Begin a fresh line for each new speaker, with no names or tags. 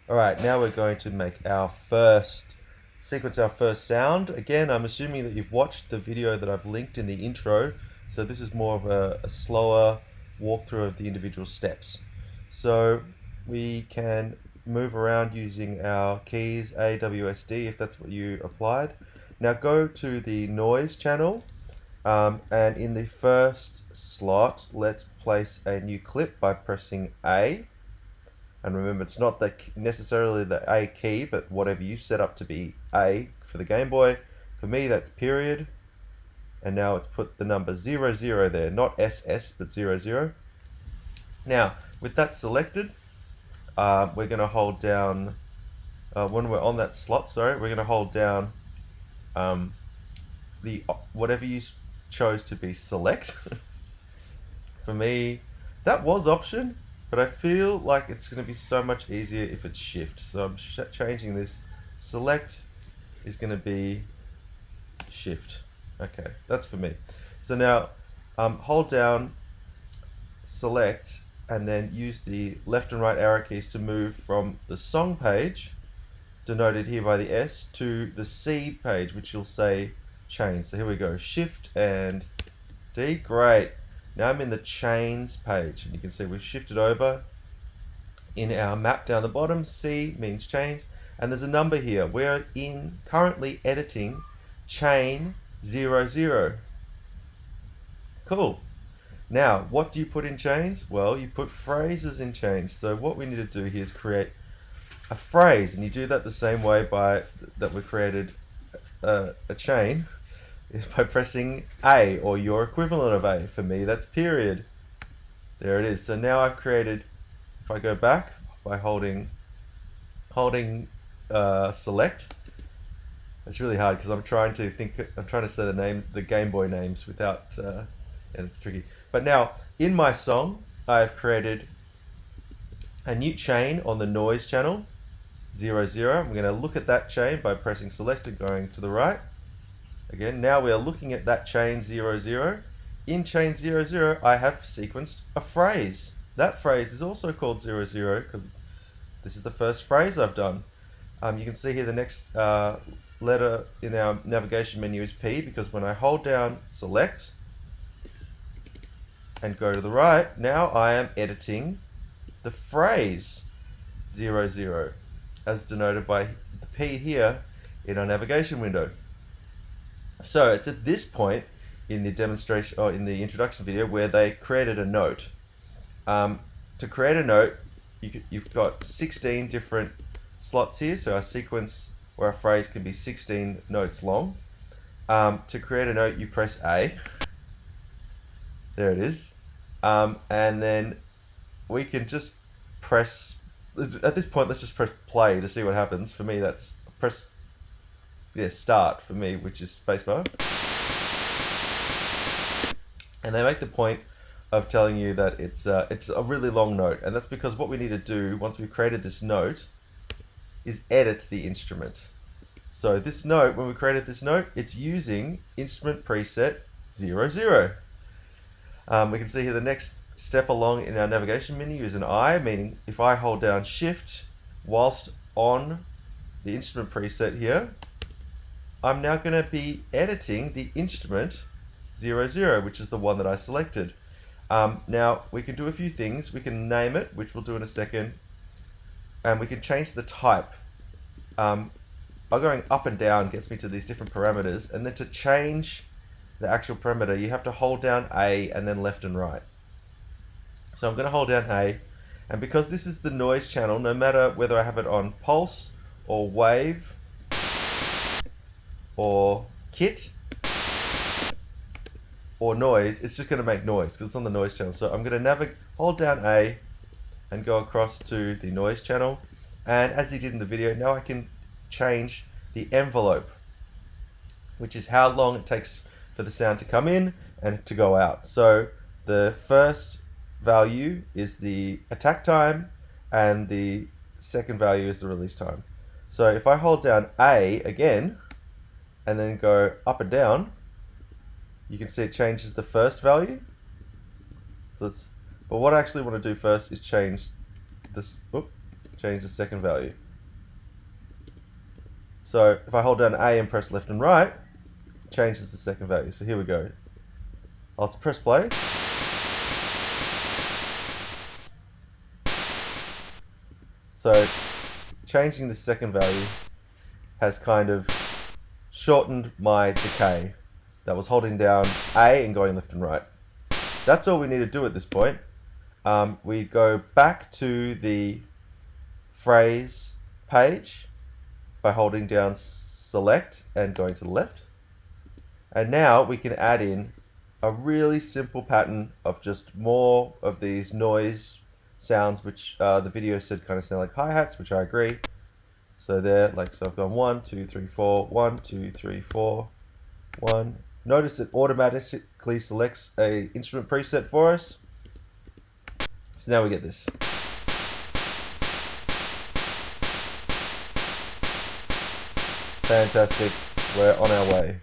Alright, now we're going to make our first sequence, our first sound. Again, I'm assuming that you've watched the video that I've linked in the intro, so this is more of a slower walkthrough of the individual steps. So we can move around using our keys A, W, S, D if that's what you applied. Now go to the noise channel, and in the first slot, let's place a new clip by pressing A. And remember, it's not necessarily the A key, but whatever you set up to be A for the Game Boy. For me, that's period. And now it's put the number 00 there, not SS, but 00. Now, with that selected, we're going to hold down, when we're on that slot, we're going to hold down the whatever you chose to be select. For me, that was option, but I feel like it's going to be so much easier if it's shift. So I'm changing this. Select is going to be shift. Okay, that's for me. So now hold down select and then use the left and right arrow keys to move from the song page, denoted here by the S, to the C page, which you'll say chain. So here we go, shift and D. Great. Now I'm in the chains page, and you can see we've shifted over. In our map down the bottom, C means chains, and there's a number here. We're currently editing chain 00. Cool. Now, what do you put in chains? Well, you put phrases in chains. So what we need to do here is create a phrase, and you do that the same way that we created a chain, is by pressing A, or your equivalent of A. For me, that's period. There it is. So now I've created, if I go back by holding select, it's really hard because I'm trying to say the Game Boy names without, and it's tricky. But now, in my song, I have created a new chain on the noise channel, 00. I'm going to look at that chain by pressing select and going to the right. Again, now we are looking at that chain 00. In chain 00, I have sequenced a phrase. That phrase is also called 00 because this is the first phrase I've done. You can see here the next letter in our navigation menu is P, because when I hold down select and go to the right, now I am editing the phrase 00, as denoted by the P here in our navigation window. So it's at this point in the demonstration, or in the introduction video, where they created a note. To create a note, you've got 16 different slots here, so our sequence or our phrase can be 16 notes long. To create a note, you press A. There it is. And then we can just press, at this point, let's just press play to see what happens. For me, that's press start for me, which is spacebar. And they make the point of telling you that it's a really long note, and that's because what we need to do once we've created this note is edit the instrument. So this note, when we created this note, it's using instrument preset 00. We can see here the next step along in our navigation menu is an I, meaning if I hold down shift whilst on the instrument preset here, I'm now going to be editing the instrument 00, which is the one that I selected. Now we can do a few things. We can name it, which we'll do in a second, and we can change the type. Going up and down gets me to these different parameters, and then to change the actual parameter, you have to hold down A and then left and right. So I'm going to hold down A, and because this is the noise channel, no matter whether I have it on pulse or wave or kit or noise, it's just going to make noise because it's on the noise channel. So I'm going to hold down A and go across to the noise channel, and as he did in the video, now I can change the envelope, which is how long it takes for the sound to come in and to go out. So the first value is the attack time, and the second value is the release time. So if I hold down A again and then go up and down, you can see it changes the first value. So but what I actually want to do first is change this. change the second value. So if I hold down A and press left and right, it changes the second value. So here we go. I'll press play. So changing the second value has kind of shortened my decay. That was holding down A and going left and right. That's all we need to do at this point. We go back to the phrase page by holding down select and going to the left. And now we can add in a really simple pattern of just more of these noise sounds, which the video said kind of sound like hi-hats, which I agree. So there, so I've gone 1, 2, 3, 4, 1, 2, 3, 4, 1. Notice it automatically selects a instrument preset for us. So now we get this. Fantastic. We're on our way.